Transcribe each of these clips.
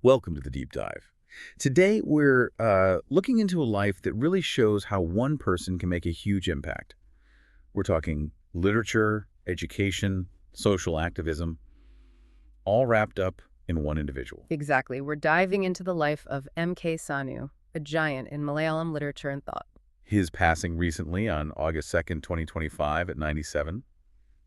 Welcome to the Deep Dive. Today, we're looking into a life that really shows how one person can make a huge impact. We're talking literature, education, social activism, all wrapped up in one individual. Exactly. We're diving into the life of M.K. Sanu, a giant in Malayalam literature and thought. His passing recently on August 2nd, 2025 at 97,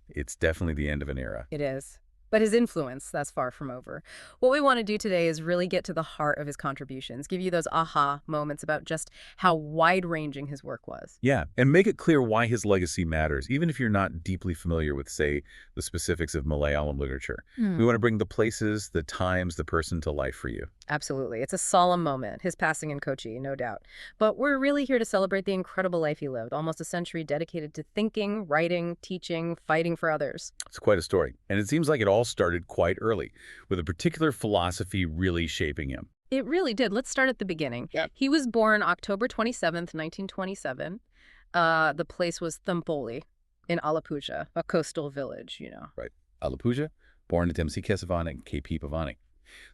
it's definitely the end of an era. It is. But his influence, that's far from over. What we want to do today is really get to the heart of his contributions, give you those aha moments about just how wide-ranging his work was. Yeah, and make it clear why his legacy matters, even if you're not deeply familiar with, say, the specifics of Malayalam literature. We want to bring the places, the times, the person to life for you. Absolutely. It's a solemn moment, his passing in Kochi, no doubt. But we're really here to celebrate the incredible life he lived, almost a century dedicated to thinking, writing, teaching, fighting for others. It's quite a story, and it seems like it all started quite early, with a particular philosophy really shaping him. It really did. Let's start at the beginning. Yeah. He was born October 27th, 1927. The place was Thampoli in Alappuzha, a coastal village. Right. Alappuzha, born at MC Kesavan and KP Pavani.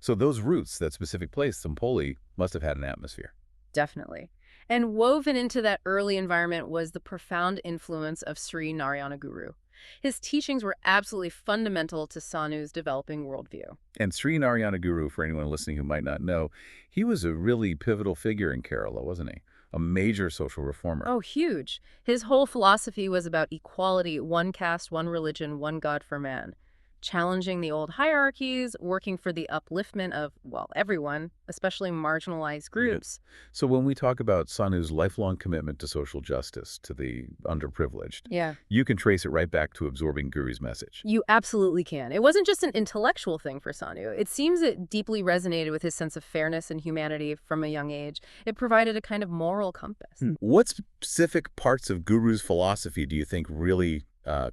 So those roots, that specific place, Sampoli, must have had an atmosphere. Definitely. And woven into that early environment was the profound influence of Sree Narayana Guru. His teachings were absolutely fundamental to Sanu's developing worldview. And Sree Narayana Guru, for anyone listening who might not know, he was a really pivotal figure in Kerala, wasn't he? A major social reformer. Oh, huge. His whole philosophy was about equality, one caste, one religion, one God for man. Challenging the old hierarchies, working for the upliftment of, well, everyone, especially marginalized groups. So when we talk about Sanu's lifelong commitment to social justice, to the underprivileged, Yeah. you can trace it right back to absorbing Guru's message. You absolutely can. It wasn't just an intellectual thing for Sanu. It seems it deeply resonated with his sense of fairness and humanity from a young age. It provided a kind of moral compass. What specific parts of Guru's philosophy do you think really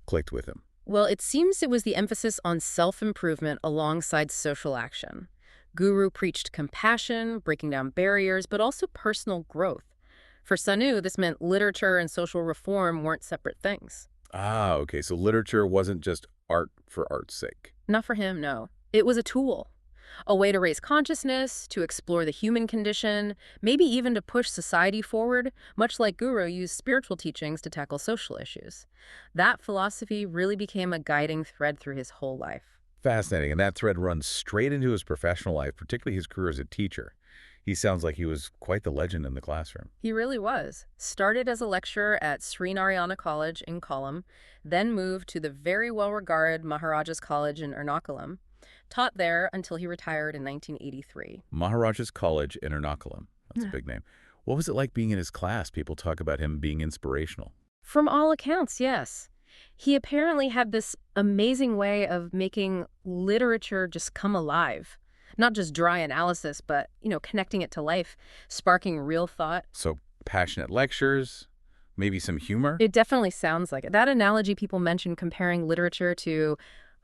clicked with him? Well, it seems it was the emphasis on self-improvement alongside social action. Guru preached compassion, breaking down barriers, but also personal growth. For Sanu, this meant literature and social reform weren't separate things. Ah, okay. So literature wasn't just art for art's sake. Not for him, no. It was a tool. A way to raise consciousness, to explore the human condition, maybe even to push society forward, much like Guru used spiritual teachings to tackle social issues. That philosophy really became a guiding thread through his whole life. Fascinating. And that thread runs straight into his professional life, particularly his career as a teacher. He sounds like he was quite the legend in the classroom. He really was. Started as a lecturer at Sree Narayana College in Kollam, then moved to the very well-regarded Maharaja's College in Ernakulam. Taught there until he retired in 1983. Maharaja's College in Ernakulam. That's a big name. What was it like being in his class? People talk about him being inspirational. From all accounts, yes. He apparently had this amazing way of making literature just come alive. Not just dry analysis, but, connecting it to life, sparking real thought. So passionate lectures, maybe some humor? It definitely sounds like it. That analogy people mention comparing literature to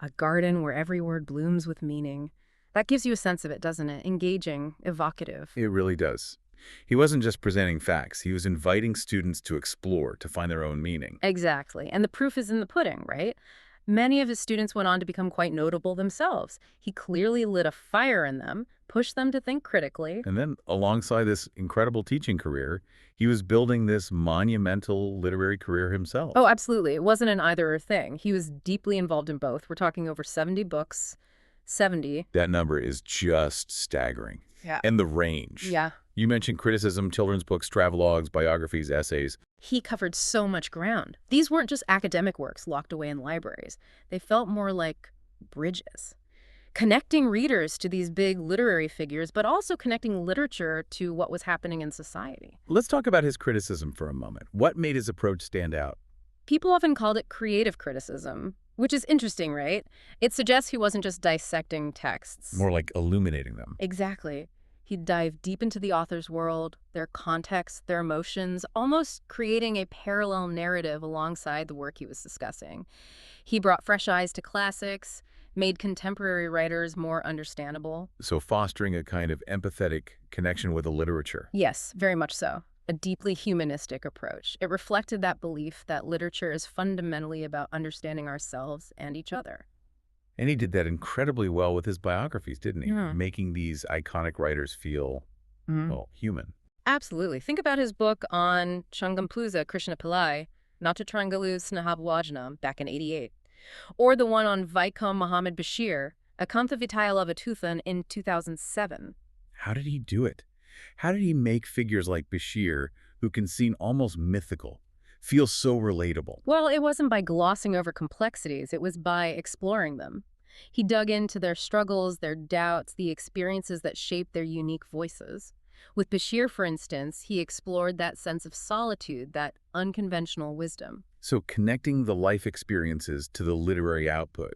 a garden where every word blooms with meaning. That gives you a sense of it, doesn't it? Engaging, evocative. It really does. He wasn't just presenting facts. He was inviting students to explore, to find their own meaning. Exactly. And the proof is in the pudding, right? Many of his students went on to become quite notable themselves. He clearly lit a fire in them, pushed them to think critically. And then, alongside this incredible teaching career, he was building this monumental literary career himself. Oh, absolutely. It wasn't an either-or thing. He was deeply involved in both. We're talking over 70 books. 70. That number is just staggering. Yeah. And the range. Yeah. You mentioned criticism, children's books, travelogues, biographies, essays. He covered so much ground. These weren't just academic works locked away in libraries. They felt more like bridges, connecting readers to these big literary figures, but also connecting literature to what was happening in society. Let's talk about his criticism for a moment. What made his approach stand out? People often called it creative criticism, which is interesting, right? It suggests he wasn't just dissecting texts. More like illuminating them. Exactly. He'd dive deep into the author's world, their context, their emotions, almost creating a parallel narrative alongside the work he was discussing. He brought fresh eyes to classics, made contemporary writers more understandable. So fostering a kind of empathetic connection with the literature. Yes, very much so. A deeply humanistic approach. It reflected that belief that literature is fundamentally about understanding ourselves and each other. And he did that incredibly well with his biographies, didn't he? Yeah. Making these iconic writers feel, Mhm. well, human. Absolutely. Think about his book on Changampluza Krishna Pillai, Natutrangalu Snahabwajnam, back in '88. Or the one on Vaikom Muhammad Bashir, Akantha Vitayalavatuthan in 2007. How did he do it? How did he make figures like Bashir, who can seem almost mythical, feel so relatable? Well, it wasn't by glossing over complexities, it was by exploring them. He dug into their struggles, their doubts, the experiences that shaped their unique voices. With Bashir, for instance, he explored that sense of solitude, that unconventional wisdom. So connecting the life experiences to the literary output,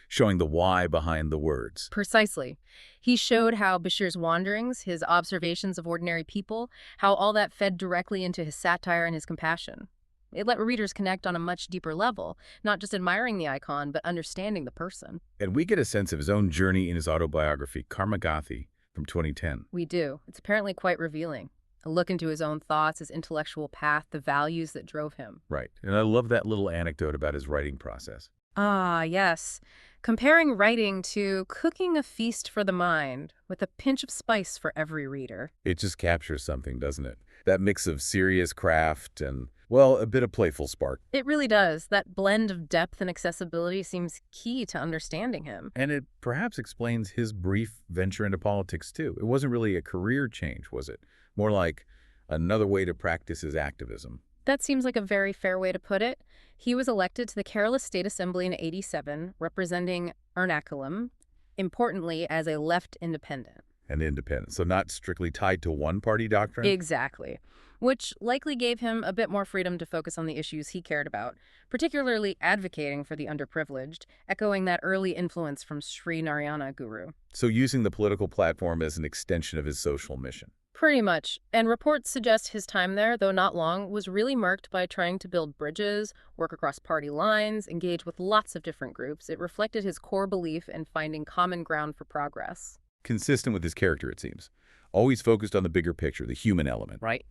showing the why behind the words. Precisely. He showed how Bashir's wanderings, his observations of ordinary people, how all that fed directly into his satire and his compassion. It let readers connect on a much deeper level, not just admiring the icon, but understanding the person. And we get a sense of his own journey in his autobiography, Karmagathi, from 2010. We do. It's apparently quite revealing. A look into his own thoughts, his intellectual path, the values that drove him. Right. And I love that little anecdote about his writing process. Ah, yes. Comparing writing to cooking a feast for the mind, with a pinch of spice for every reader. It just captures something, doesn't it? That mix of serious craft and, well, a bit of playful spark. It really does. That blend of depth and accessibility seems key to understanding him. And it perhaps explains his brief venture into politics, too. It wasn't really a career change, was it? More like another way to practice his activism. That seems like a very fair way to put it. He was elected to the Kerala State Assembly in '87, representing Ernakulam, importantly as a left independent. And independent, so not strictly tied to one party doctrine? Exactly. Which likely gave him a bit more freedom to focus on the issues he cared about, particularly advocating for the underprivileged, echoing that early influence from Sree Narayana Guru. So using the political platform as an extension of his social mission. Pretty much. And reports suggest his time there, though not long, was really marked by trying to build bridges, work across party lines, engage with lots of different groups. It reflected his core belief in finding common ground for progress. Consistent with his character, it seems. Always focused on the bigger picture, the human element. Right.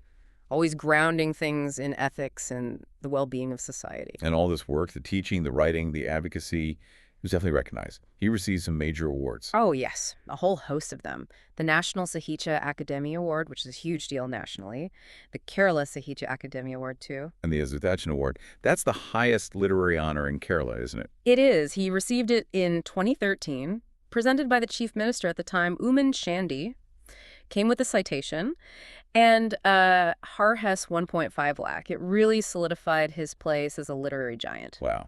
Always grounding things in ethics and the well-being of society. And all this work, the teaching, the writing, the advocacy, was definitely recognized. He received some major awards. Oh, yes. A whole host of them. The National Sahitya Akademi Award, which is a huge deal nationally. The Kerala Sahitya Akademi Award, too. And the Ezhuthachan Award. That's the highest literary honor in Kerala, isn't it? It is. He received it in 2013, presented by the chief minister at the time, Uman Shandy. Came with a citation, and Harhes 1.5 lakh. It really solidified his place as a literary giant. Wow.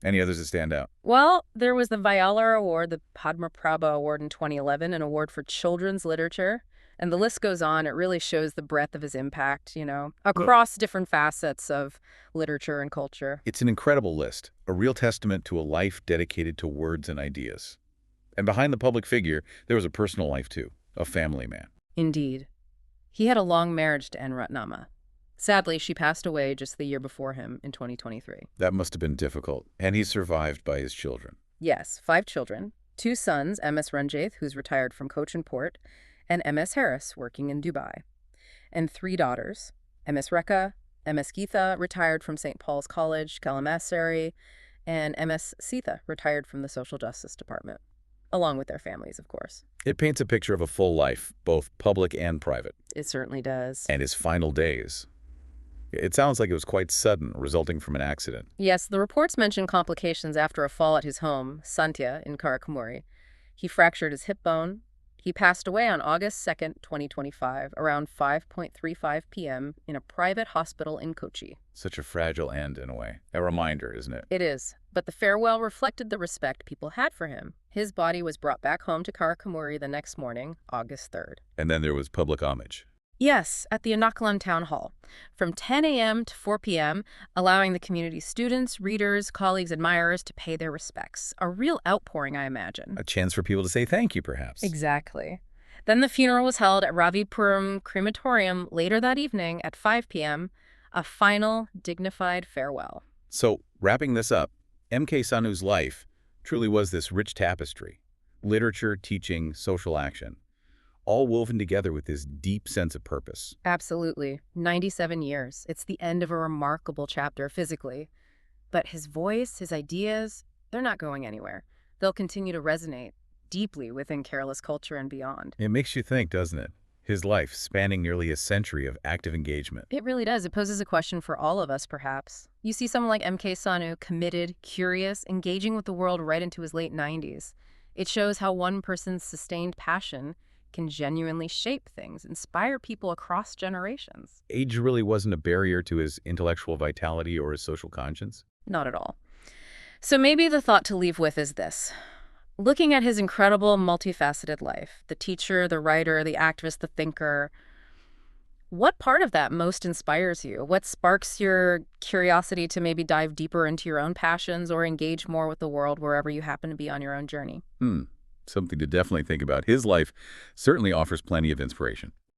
Any others that stand out? Well, there was the Vayalar Award, the Padma Prabha Award in 2011, an award for children's literature. And the list goes on. It really shows the breadth of his impact, across different facets of literature and culture. It's an incredible list, a real testament to a life dedicated to words and ideas. And behind the public figure, there was a personal life, too, a family man. Indeed. He had a long marriage to N. Ratnama. Sadly, she passed away just the year before him in 2023. That must have been difficult, and he's survived by his children. Yes, 5 children, 2 sons, M.S. Ranjith, who's retired from Cochin Port, and M.S. Harris, working in Dubai, and 3 daughters, M.S. Rekha, M.S. Geetha, retired from St. Paul's College, Kalamassery, and M.S. Sita, retired from the Social Justice Department, along with their families, of course. It paints a picture of a full life, both public and private. It certainly does. And his final days. It sounds like it was quite sudden, resulting from an accident. Yes, the reports mention complications after a fall at his home, Santya, in Karakumuri. He fractured his hip bone. He passed away on August 2nd, 2025, around 5:35 p.m. in a private hospital in Kochi. Such a fragile end, in a way. A reminder, isn't it? It is. But the farewell reflected the respect people had for him. His body was brought back home to Karakumuri the next morning, August 3rd. And then there was public homage. Yes, at the Ernakulam Town Hall, from 10 a.m. to 4 p.m., allowing the community's students, readers, colleagues, admirers to pay their respects. A real outpouring, I imagine. A chance for people to say thank you, perhaps. Exactly. Then the funeral was held at Ravipuram Crematorium later that evening at 5 p.m., a final, dignified farewell. So, wrapping this up, M.K. Sanu's life truly was this rich tapestry. Literature, teaching, social action. All woven together with this deep sense of purpose. Absolutely. 97 years. It's the end of a remarkable chapter physically. But his voice, his ideas, they're not going anywhere. They'll continue to resonate deeply within careless culture and beyond. It makes you think, doesn't it? His life spanning nearly a century of active engagement. It really does. It poses a question for all of us, perhaps. You see someone like M.K. Sanu, committed, curious, engaging with the world right into his late 90s. It shows how one person's sustained passion can genuinely shape things, inspire people across generations. Age really wasn't a barrier to his intellectual vitality or his social conscience? Not at all. So maybe the thought to leave with is this. Looking at his incredible, multifaceted life, the teacher, the writer, the activist, the thinker, what part of that most inspires you? What sparks your curiosity to maybe dive deeper into your own passions or engage more with the world wherever you happen to be on your own journey? Something to definitely think about. His life certainly offers plenty of inspiration.